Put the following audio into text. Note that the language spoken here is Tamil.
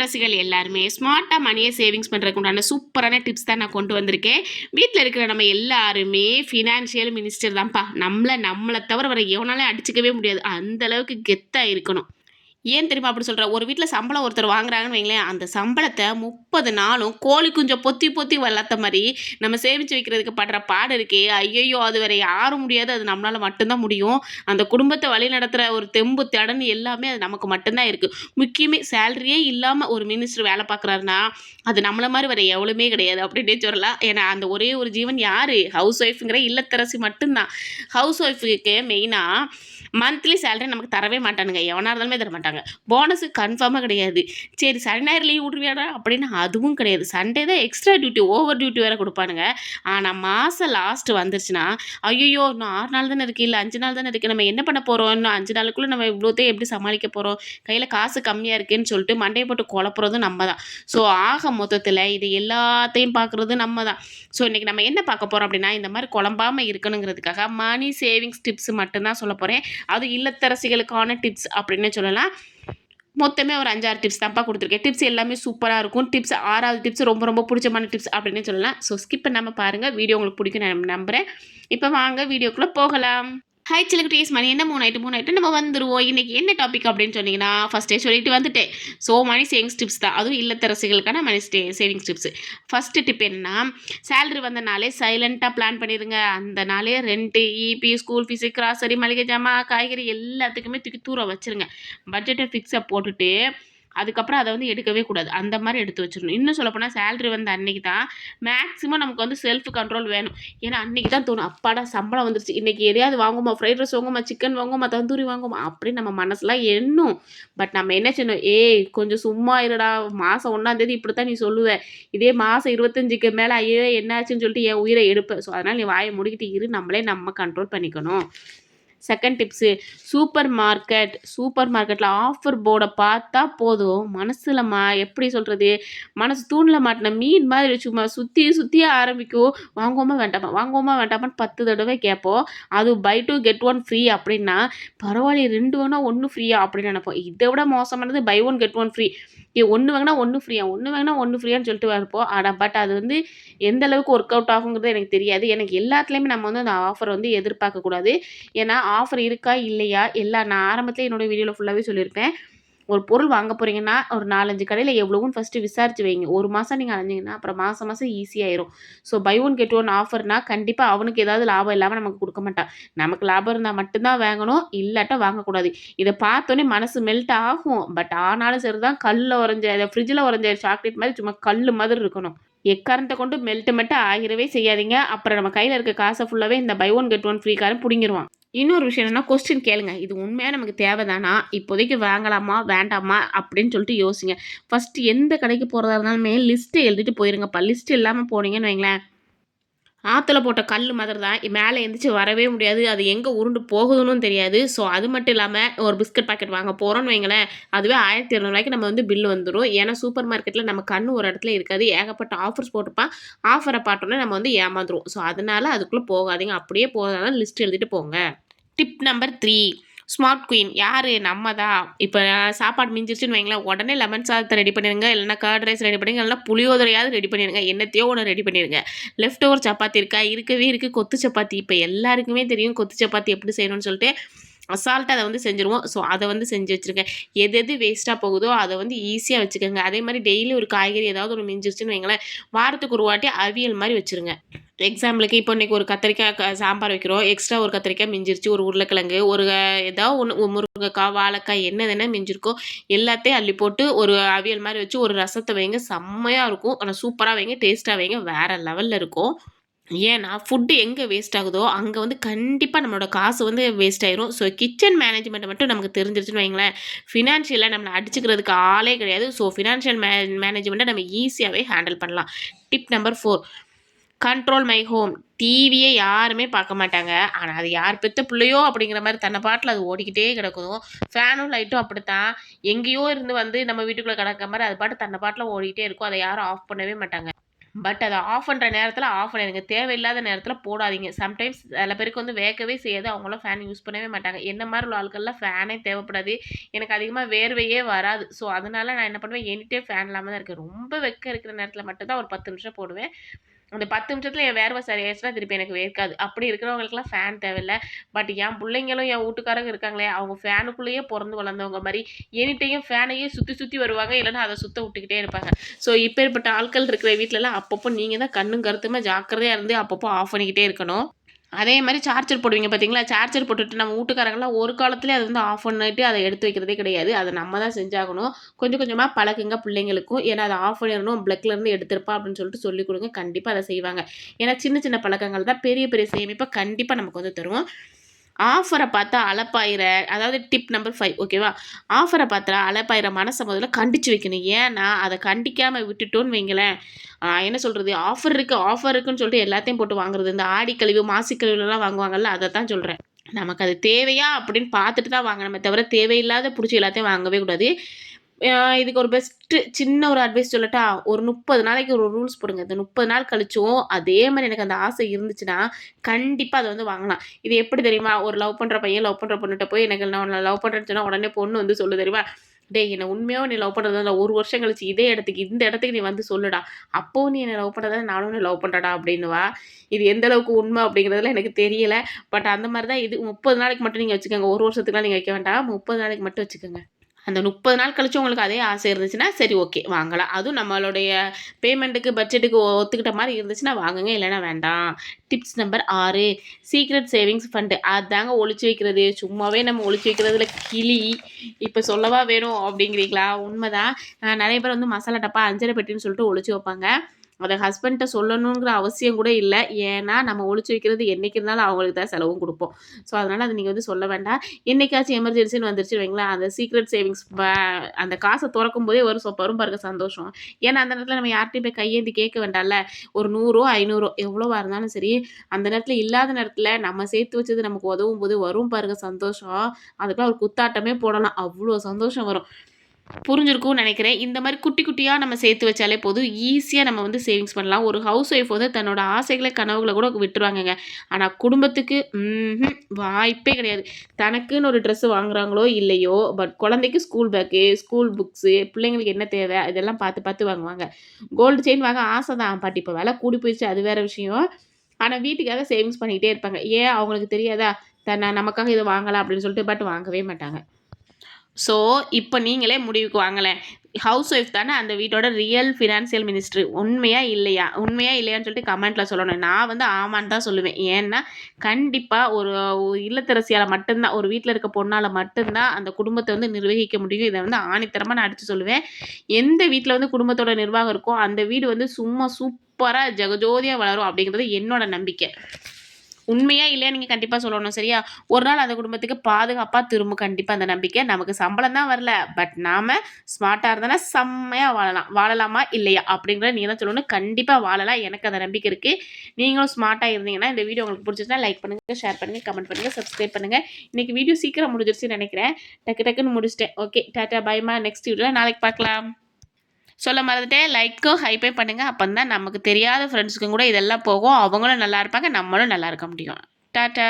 இல்லத்தரசிகள் எல்லாருமே ஸ்மார்ட்டா மணியை சேவிங்ஸ் பண்றதுக்கு உண்டான சூப்பரான டிப்ஸ் தான் நான் கொண்டு வந்திருக்கேன். வீட்ல இருக்கிற நம்ம எல்லாருமே ஃபினான்ஷியல் மினிஸ்டர் தான்ப்பா. நம்மள தவிர வேற எவனாலயும் அடிச்சுக்கவே முடியாது. அந்த அளவுக்கு கெத்தா இருக்கணும். ஏன் தெரியுமா அப்படி சொல்றேன்? ஒரு வீட்ல சம்பளம் ஒருத்தர் வாங்குறாங்கன்னு வைங்களேன், அந்த சம்பளத்த 30 நாளும் கோழி குஞ்ச பொத்தி பொத்தி வளர்த்த மாரி, நம்ம சேமிச்சு வைக்கிறதுக்கு படுற பாடு இருக்கே, ஐயய்யோ! அது வேற யாரும் முடியாது. அது நம்மளால மட்டும் தான் முடியும். அந்த குடும்பத்த வழிநடத்துற ஒரு தெம்பு, திறன் எல்லாமே அது நமக்கு மட்டும் தான் இருக்கு. முக்கியமே சேலரியே இல்லாம ஒரு மினிஸ்டர் வேலை பார்க்குறாருன்னா, அது நம்மள மாரி வேற எவளுமே கிடையாது அப்படின்னே சொல்லலாம். ஏன்னா, அந்த ஒரே ஒரு ஜீவன் யாரு? ஹவுஸ் ஒய்ஃப்ங்கிற இல்லத்தரசி மட்டும் தான். ஹவுஸ் ஒய்ஃப்க்கு மெயினா மந்த்லி சேலரி நமக்கு தரவே மாட்டானுங்க. எவனா இருந்தாலுமே தர மாட்டாங்க. போனஸ் கன்ஃபார்மா கிடையாது. சரி சனி, ஞாயிறு லீவ் விட்ருவியாடா அப்படின்னா அதுவும் கிடையாது. சண்டே தான் எக்ஸ்ட்ரா டியூட்டி, ஓவர் டியூட்டி வேற குடுப்பானுங்க. ஆனா மாசம் லாஸ்ட் வந்துருச்சுன்னா, ஐய்யய்யோ! இன்னும் 6 நாள் தானே இருக்கு. இல்ல 5 நாள் தானே இருக்கு. நம்ம என்ன பண்ண போறோம்? இன்னும் 5 நாளுக்குள்ள நம்ம இவ்வளோத்தையும் எப்படி சமாளிக்க போறோம்? கையில காசு கம்மியா இருக்கேன்னு சொல்லிட்டு மண்டைய போட்டு குழப்புறதும் நம்ம தான். ஸோ ஆக மொத்தத்துல இது எல்லாத்தையும் பார்க்குறது நம்ம தான். ஸோ இன்னைக்கு நம்ம என்ன பார்க்க போறோம் அப்படின்னா, இந்த மாரி குழம்பாம இருக்கணுங்கிறதுக்காக மணி சேவிங்ஸ் டிப்ஸ் மட்டும் தான் சொல்லப் போறேன். அது இல்லத்தரசிகளுக்கான டிப்ஸ் அப்படின்னு சொல்லலாம். மொத்தமே ஒரு 5, 6 டிப்ஸ் தான்ப்பா குடுத்துருக்கேன். டிப்ஸ் எல்லாமே சூப்பரா இருக்கும். டிப்ஸ் 6வது டிப்ஸ் ரொம்ப ரொம்ப புடிச்சமான டிப்ஸ் அப்படின்னே சொல்லலாம். ஸோ ஸ்கிப் பண்ணாம பாருங்க. வீடியோ உங்களுக்கு பிடிக்கும்னு நான் நம்புறேன். இப்ப வாங்க வீடியோக்குள்ள போகலாம். ஹாய் சிலுக்குட்டீஸ், மணி என்ன 3 ஆயிட்டு நம்ம வந்துருவோம். இன்னைக்கு என்ன டாபிக் அப்படின்னு சொன்னீங்கன்னா, ஃபர்ஸ்ட்டே சொல்லிட்டு வந்துட்டேன். ஸோ மணி சேவிங்ஸ் டிப்ஸ் தான். அதுவும் இல்லத்தரசிகளுக்கான money savings tips. First tip என்னன்னா, சேலரி வந்த நாளே சைலண்ட்டா பிளான் பண்ணிருங்க. அந்த நாளே rent, EB, school fees, grocery, மளிகை ஜாமான், காய்கறி எல்லாத்துக்குமே தூக்கி தூர வச்சுருங்க. பட்ஜெட்ட ஃபிக்ஸா போட்டுட்டு அதுக்கப்புறம் அத வந்து எடுக்கவே கூடாது. அந்த மாரி எடுத்து வச்சுரணும். இன்னும் சொல்லப்போனா சேலரி வந்த அன்னைக்கு தான் மேக்ஸிமம் நமக்கு வந்து செல்ஃப் கண்ட்ரோல் வேணும். ஏன்னா அன்னைக்கு தான் தோணும், அப்பாடா சம்பளம் வந்துருச்சு. இன்னைக்கு எதையாவது வாங்குவோமா, ஃப்ரைட் ரைஸ் வாங்குவோமா, சிக்கன் வாங்குவோமா, தந்தூரி வாங்குவோமா அப்படின்னு நம்ம மனசுலாம் எண்ணும். பட் நம்ம என்ன செய்யணும், ஏய் கொஞ்சம் சும்மா இருடா, மாசம் 1ஆம் தேதி இப்படித்தான் நீ சொல்லுவ. இதே மாசம் 25க்கு மேல ஐயோ என்னாச்சுன்னு சொல்லிட்டு என் உயிரை எடுப்ப. ஸோ அதனால நீ வாயை மூடிக்கிட்டு இரு. நம்மளே நம்ம கண்ட்ரோல் பண்ணிக்கணும். செகண்ட் டிப்ஸு, சூப்பர் மார்க்கெட்டில் ஆஃபர் போர்டை பார்த்தா போதும், மனசில் எப்படி சொல்கிறது, மனசு தூணில் மாட்டின மீன் மாதிரி சும்மா சுற்றி சுற்றியே ஆரம்பிக்கும். வாங்குவோமா வேண்டாமா, வாங்குவோமா வேண்டாமான்னு 10 தடவை கேட்போம். அது buy two get one free அப்படின்னா, பரவாயில்ல 2 வாங்கினா 1 ஃப்ரீயா அப்படின்னு நினைப்போம். இதை விட மோசமானது buy one get one free. 1 வாங்கினா 1 ஃப்ரீயா, 1 வாங்கினா 1 ஃப்ரீயான்னு சொல்லிட்டு இருப்போம். ஆனால் பட் அது வந்து எந்த அளவுக்கு ஒர்க் அவுட் ஆகுங்கிறது எனக்கு தெரியாது. எனக்கு எல்லாத்துலேயுமே நம்ம வந்து அந்த ஆஃபர் வந்து எதிர்பார்க்கக்கூடாது. ஏன்னா ஆஃபர் இருக்கா இல்லையா நான் ஆரம்பத்திலே என்னோட வீடியோவில் ஃபுல்லாகவே சொல்லியிருப்பேன். ஒரு பொருள் வாங்க போகிறீங்கன்னா ஒரு 4, 5 கடையில் எவ்வளோன்னு ஃபஸ்ட்டு விசாரிச்சு வைங்க. ஒரு மாதம் நீங்கள் அலைஞ்சிங்கன்னா அப்புறம் மாதம் மாதம் ஈஸியாயிரும். So buy one get one ஆஃபர்னா கண்டிப்பாக அவனுக்கு ஏதாவது லாபம் இல்லாமல் நமக்கு கொடுக்க மாட்டான். நமக்கு லாபம் இருந்தால் மட்டும்தான் வாங்கணும், இல்லாட்டா வாங்கக்கூடாது. இதை பார்த்தோன்னே மனசு மெல்ட் ஆகும். பட் ஆனாலும் சரி தான், கல்லில் உறைஞ்ச ஃப்ரிட்ஜில் உறைஞ்ச சாக்லேட் மாதிரி சும்மா கல் மாதிரி இருக்கணும். எக்காரணத்தை கொண்டு மெல்ட் ஆகிரவே செய்யாதீங்க. அப்புறம் நம்ம கையில் இருக்க காசை ஃபுல்லாகவே இந்த buy one get one free காரன் பிடிங்கிருவான். இன்னொரு விஷயம் என்னன்னா, கொஸ்டின் கேளுங்க. இது உண்மையா நமக்கு தேவைதானா? இப்போதைக்கு வாங்கலாமா? வேண்டாமா? அப்படின்னு சொல்லிட்டு யோசிங்க. ஃபர்ஸ்ட்டு எந்த கடைக்கு போறதா இருந்தாலுமே லிஸ்ட் எழுதிட்டு போயிருங்கப்பா. லிஸ்ட் இல்லாம போனீங்கன்னு வைங்களேன், ஆத்துல போட்ட கல் மாதிரி தான். மேலே எந்திரிச்சு வரவே முடியாது. அது எங்கே உருண்டு போகுதுன்னும் தெரியாது. ஸோ அது மட்டும் இல்லாமல் ஒரு பிஸ்கட் பாக்கெட் வாங்க போகிறோன்னு வைங்களேன், அதுவே 1200 நம்ம வந்து பில் வந்துடும். ஏன்னா சூப்பர் மார்க்கெட்டில் நம்ம கண்ணு ஒரு இடத்துல இருக்காது. ஏகப்பட்ட ஆஃபர்ஸ் போட்டிருப்பான். ஆஃபரை பார்த்தோன்னே நம்ம வந்து ஏமாந்துருவோம். ஸோ அதனால அதுக்குள்ளே போகாதீங்க. அப்படியே போகிறதால லிஸ்ட் எழுதிட்டு போங்க. டிப் நம்பர் 3, ஸ்மார்ட் குயின் யார்? நம்ம தான். இப்போ சாப்பாடு மிஞ்சிருச்சுன்னு வைங்களேன், உடனே லெமன் சாதத்தை ரெடி பண்ணிடுங்க. இல்லைனா கர்ட் ரைஸ் ரெடி பண்ணிடுங்க. இல்லைனா புளியோதரையாவது ரெடி பண்ணிடுங்க. என்னத்தையோ ஒன்று ரெடி பண்ணிடுங்க. லெஃப்ட் ஓவர் சப்பாத்தி இருக்கா? இருக்கவே இருக்குது கொத்து சப்பாத்தி. இப்போ எல்லாருக்குமே தெரியும் கொத்து சப்பாத்தி எப்படி செய்யணும்னு சொல்லிட்டு அசால்ட்டாக அதை வந்து செஞ்சுருவோம். ஸோ அதை வந்து செஞ்சு வச்சுருங்க. எது வேஸ்ட்டாக போகுதோ அதை வந்து ஈஸியாக வச்சுக்கோங்க. அதே மாதிரி டெய்லி ஒரு காய்கறி ஏதாவது ஒன்று மிஞ்சிருச்சுன்னு வைங்களேன், வாரத்துக்கு ஒரு வாட்டி அவியல் மாதிரி வச்சுருங்க. எக்ஸாம்பிளுக்கு இப்போ இன்றைக்கி ஒரு கத்திரிக்காய் சாம்பார் வைக்கிறோம். எக்ஸ்ட்ரா ஒரு கத்திரிக்காய் மிஞ்சிருச்சு, ஒரு உருளைக்கிழங்கு, ஒரு ஏதாவது ஒன்று, முருங்கைக்காய், வாழைக்காய் என்ன மிஞ்சிருக்கோ எல்லாத்தையும் அள்ளி போட்டு ஒரு அவியல் மாதிரி வச்சு ஒரு ரசத்தை வைங்க. செம்மையாக இருக்கும். ஆனால் சூப்பராக வைங்க, டேஸ்ட்டாக வைங்க, வேறு லெவலில் இருக்கும். ஏன்னா ஃபுட்டு எங்கே வேஸ்ட் ஆகுதோ அங்கே வந்து கண்டிப்பாக நம்மளோட காசு வந்து வேஸ்ட் ஆயிரும். ஸோ கிச்சன் மேனேஜ்மெண்ட் மட்டும் நமக்கு தெரிஞ்சிருச்சுன்னு வைங்களேன், ஃபினான்ஷியலாக நம்மளை அடிச்சுக்கிறதுக்கு ஆளே கிடையாது. ஸோ ஃபினான்ஷியல் மேனேஜ்மெண்ட்டை நம்ம ஈஸியாகவே ஹேண்டில் பண்ணலாம். Tip number 4, control my home. டிவியே யாருமே பார்க்க மாட்டாங்க. ஆனால் அது யார் பெத்த பிள்ளையோ அப்படிங்கிற மாதிரி தன்னை பாட்டில் அது ஓடிக்கிட்டே கிடக்கும். ஃபேனும் லைட்டும் அப்படித்தான். எங்கேயோ இருந்து வந்து நம்ம வீட்டுக்குள்ளே கிடக்கிற மாதிரி அது பாட்டு தன்னை பாட்டில் ஓடிக்கிட்டே இருக்கும். அதை யாரும் ஆஃப் பண்ணவே மாட்டாங்க. பட் அதை ஆஃப் பண்ணுற நேரத்தில் ஆஃப் பண்ணிடுங்க. தேவையில்லாத நேரத்தில் போடாதீங்க. சம்டைம்ஸ் சில பேருக்கு வந்து வேர்க்கவே செய்யாது. அவங்களாம் ஃபேன் யூஸ் பண்ணவே மாட்டாங்க. என்ன மாதிரி உள்ள ஆட்கள்லாம் ஃபேனே தேவைப்படாது. எனக்கு அதிகமாக வேர்வையே வராது. ஸோ அதனால நான் என்ன பண்ணுவேன், எனி டைம் ஃபேன் இல்லாமல் தான் இருக்கேன். ரொம்ப வெக்க இருக்கிற நேரத்தில் மட்டும்தான் ஒரு 10 நிமிஷம் போடுவேன். அந்த 10 நிமிஷத்தில் என் வேர்வை சரியாச்சுன்னா திருப்பி எனக்கு வேர்க்காது. அப்படி இருக்கிறவங்களுக்குலாம் ஃபேன் தேவையில்ல. பட் என் பிள்ளைங்களும் என் வீட்டுக்காரங்க இருக்காங்களே, அவங்க ஃபேனுக்குள்ளேயே பிறந்து வளர்ந்தவங்க மாதிரி எனி டைம் ஃபேனையே சுற்றி சுற்றி வருவாங்க. இல்லைன்னா அதை சுத்த விட்டுக்கிட்டே இருப்பாங்க. ஸோ இப்பேற்பட்ட ஆட்கள் இருக்கிற வீட்டிலலாம் அப்பப்போ நீங்கள் தான் கண்ணும் கருத்துமா ஜாக்கிரதையாக இருந்து அப்பப்போ ஆஃப் பண்ணிக்கிட்டே இருக்கணும். அதே மாதிரி சார்ஜர் போடுவீங்க பார்த்தீங்களா, சார்ஜர் போட்டுட்டு நம்ம வீட்டுக்காரங்கலாம் ஒரு காலத்துலேயே அதை வந்து ஆஃப் பண்ணிட்டு அதை எடுத்து வைக்கிறதே கிடையாது. அதை நம்ம தான் செஞ்சாகணும். கொஞ்சம் கொஞ்சமாக பழக்குங்க பிள்ளைங்களுக்கும். ஏன்னா அதை ஆஃப் பண்ணிடணும், ப்ளக்லேருந்து எடுத்துருப்பா அப்படின்னு சொல்லிட்டு சொல்லிக் கொடுங்க. கண்டிப்பாக அதை செய்வாங்க. ஏன்னா சின்ன சின்ன பழக்கங்கள் தான் பெரிய பெரிய சேமிப்பை கண்டிப்பாக நமக்கு வந்து தரும். ஆஃபரை பார்த்தா அலப்பாயிர, அதாவது டிப் நம்பர் 5 ஓகேவா? ஆஃபரை பார்த்தா அலப்பாயிர மனசை முதல்ல கண்டிச்சு வைக்கணும். ஏன்னா அதை கண்டிக்காமல் விட்டுட்டோன்னு வைங்களேன், என்ன சொல்கிறது, ஆஃபர் இருக்குது ஆஃபர் இருக்குன்னு சொல்லிட்டு எல்லாத்தையும் போட்டு வாங்குறது. இந்த ஆடி கழிவு மாசி கழிவுலாம் வாங்குவாங்கல்ல, அதை தான் சொல்கிறேன். நமக்கு அது தேவையா அப்படின்னு பார்த்துட்டு தான் வாங்கணுமே தவிர தேவையில்லாத பிடிச்சி எல்லாத்தையும் வாங்கவே கூடாது. இதுக்கு ஒரு பெஸ்ட்டு சின்ன ஒரு அட்வைஸ் சொல்லட்டா? ஒரு 30 நாளைக்கு ஒரு ரூல்ஸ் போடுங்க. இந்த 30 நாள் கழிச்சும் அதே மாதிரி எனக்கு அந்த ஆசை இருந்துச்சுன்னா, கண்டிப்பா அத வந்து வாங்கலாம். இது எப்படி தெரியுமா? ஒரு லவ் பண்ற பையன் லவ் பண்ற பொண்ணுட்ட போய் எனக்கு நான் உன்ன லவ் பண்றேன்னு சொன்னா, உடனே பொண்ணு வந்து சொல்லு தெரியுமா? "டேய் என்ன உண்மையாவே நீ லவ் பண்றதா இருந்தா 1 வருஷம் கழிச்சு இதே இடத்துக்கு இந்த இடத்துக்கு நீ வந்து சொல்லுடா. அப்பவும் நீ என்ன லவ் பண்றதா நானும் உன்ன லவ் பண்றேன்டா" அப்படின்னுவா. இது எந்த அளவுக்கு உண்மை அப்படிங்கிறதுலாம் எனக்கு தெரியல. பட் அந்த மாரி தான் இது. 30 நாளைக்கு மட்டும் நீங்க வச்சுக்கோங்க. 1 வருஷத்துக்குலாம் நீங்க வைக்க வேண்டாம். 30 நாளைக்கு மட்டும் வச்சுக்கோங்க. அந்த 30 நாள் கழிச்சு உங்களுக்கு அதே ஆசை இருந்துச்சுன்னா, சரி ஓகே வாங்கலாம். அதுவும் நம்மளுடைய பேமெண்ட்டுக்கு, பட்ஜெட்டுக்கு ஒத்துக்கிட்ட மாரி இருந்துச்சுன்னா வாங்குங்க. இல்லைன்னா வேண்டாம். Tips number 6 secret savings fund. அதாங்க ஒளிச்சு வைக்கிறது. சும்மாவே நம்ம ஒளிச்சு வைக்கிறதுல கிளி. இப்ப சொல்லவா வேணும் அப்படிங்கிறீங்களா? உண்மதான். நெறைய பேர் வந்து மசாலா டப்பா, அஞ்சரை பெட்டின்னு சொல்லிட்டு ஒளிச்சு வைப்பாங்க. அத ஹஸ்பண்ட்ட சொல்லணுங்கிற அவசியம் கூட இல்ல. ஏன்னா, நம்ம ஒளிச்சு வைக்கிறது என்னைக்கு இருந்தாலும் அவங்களுக்கு தான் செலவும் குடுப்போம். ஸோ, அதனால அத நீங்க வந்து சொல்ல வேண்டாம். என்னைக்காச்சும் எமர்ஜென்சின்னு வந்துருச்சுன்னு வைங்களேன், அந்த சீக்ரெட் சேவிங்ஸ் அந்த காச தொறக்கும்போதே வரும் பாருங்க சந்தோஷம். ஏன்னா, அந்த நேரத்தில நம்ம யார்ட்டயும் போய் கையேந்தி கேட்க வேண்டாம்ல. ஒரு 100ரோ, 500ரோ எவ்வளவா இருந்தாலும் சரி, அந்த நேரத்தில இல்லாத நேரத்தில நம்ம சேர்த்து வச்சது நமக்கு உதவும்போது வரும் பாருங்க சந்தோஷம். அதுக்கெல்லாம் ஒரு குத்தாட்டமே போடலாம். அவ்ளோ சந்தோஷம் வரும். புரிஞ்சிருக்கும்னு நினைக்கிறேன். இந்த மாரி குட்டி குட்டியா நம்ம சேர்த்து வச்சாலே போதும். ஈஸியா நம்ம வந்து சேவிங்ஸ் பண்ணலாம். ஒரு ஹவுஸ் ஒய்ஃப் வந்து தன்னோட ஆசைகள, கனவுகள கூட விட்டுருவாங்கங்க. ஆனா குடும்பத்துக்கு வாய்ப்பே கிடையாது. தனக்குன்னு ஒரு ட்ரெஸ் வாங்குறாங்களோ இல்லையோ, பட் குழந்தைக்கு ஸ்கூல் பேக்கு, ஸ்கூல் புக்ஸு, பிள்ளைங்களுக்கு என்ன தேவை இதெல்லாம் பார்த்து பார்த்து வாங்குவாங்க. கோல்டு செயின் வாங்க ஆசை தான். பட் இப்ப விலை கூடி போயிருச்சு அது வேற விஷயம். ஆனா வீட்டுக்காக சேவிங்ஸ் பண்ணிக்கிட்டே இருப்பாங்க. ஏன் அவங்களுக்கு தெரியாதா? நமக்காக இத வாங்கலாம் அப்படின்னு சொல்லிட்டு. பட் வாங்கவே மாட்டாங்க. ஸோ, இப்ப நீங்களே முடிவுக்கு வாங்களேன். ஹவுஸ் ஒய்ஃப் தானே அந்த வீட்டோட ரியல் ஃபினான்சியல் மினிஸ்ட்ரு. உண்மையா இல்லையா? உண்மையா இல்லையான்னு சொல்லிட்டு கமெண்ட்ல சொல்லணும். நான் வந்து ஆமான்னு தான் சொல்லுவேன். ஏன்னா, கண்டிப்பா ஒரு ஒரு இல்லத்தரசியால மட்டும்தான், ஒரு வீட்ல இருக்க பொண்ணால மட்டும்தான் அந்த குடும்பத்த வந்து நிர்வகிக்க முடியும். இத வந்து ஆணித்தரமா நான் அடிச்சு சொல்லுவேன். எந்த வீட்ல வந்து குடும்பத்தோட நிர்வாகம் இருக்கோ, அந்த வீடு வந்து சும்மா சூப்பரா ஜெகஜோதியா வளரும் அப்படிங்கிறது என்னோட நம்பிக்கை. உண்மையா இல்லையா நீங்க கண்டிப்பா சொல்லணும். சரியா? ஒரு நாள் அந்த குடும்பத்துக்கு பாதுகாப்பா திரும்பும் கண்டிப்பா அந்த நம்பிக்கை. நமக்கு சம்பளம் தான் வரல. பட் நாம ஸ்மார்ட்டா இருந்தோம்னா செம்மையா வாழலாம். வாழலாமா? இல்லையா? அப்படிங்கிறத நீங்க தான் சொல்லணும். கண்டிப்பா வாழலாம். எனக்கு அந்த நம்பிக்கை இருக்கு. நீங்களும் ஸ்மார்ட்டா இருந்தீங்கன்னா, இந்த வீடியோ உங்களுக்கு பிடிச்சிருந்தா லைக் பண்ணுங்க, ஷேர் பண்ணுங்க, கமெண்ட் பண்ணுங்க, சப்ஸ்கிரைப் பண்ணுங்க. இன்னைக்கு வீடியோ சீக்கிரம் முடிஞ்சிருச்சுன்னு நினைக்கிறேன். டக்கு டக்குன்னு முடிச்சிட்டேன். ஓகே. டாடா பாய்மா. நெக்ஸ்ட் வீடியோல நாளைக்கு பார்க்கலாம். சொல்ல மறந்துட்டேன். லைக்கும், ஹைப்பே பண்ணுங்க. அப்பந்தான் நமக்கு தெரியாத ஃப்ரெண்ட்ஸுக்கும் கூட இதெல்லாம் போகும். அவங்களும் நல்லா இருப்பாங்க. நம்மளும் நல்லா இருக்க முடியும். டாட்டா.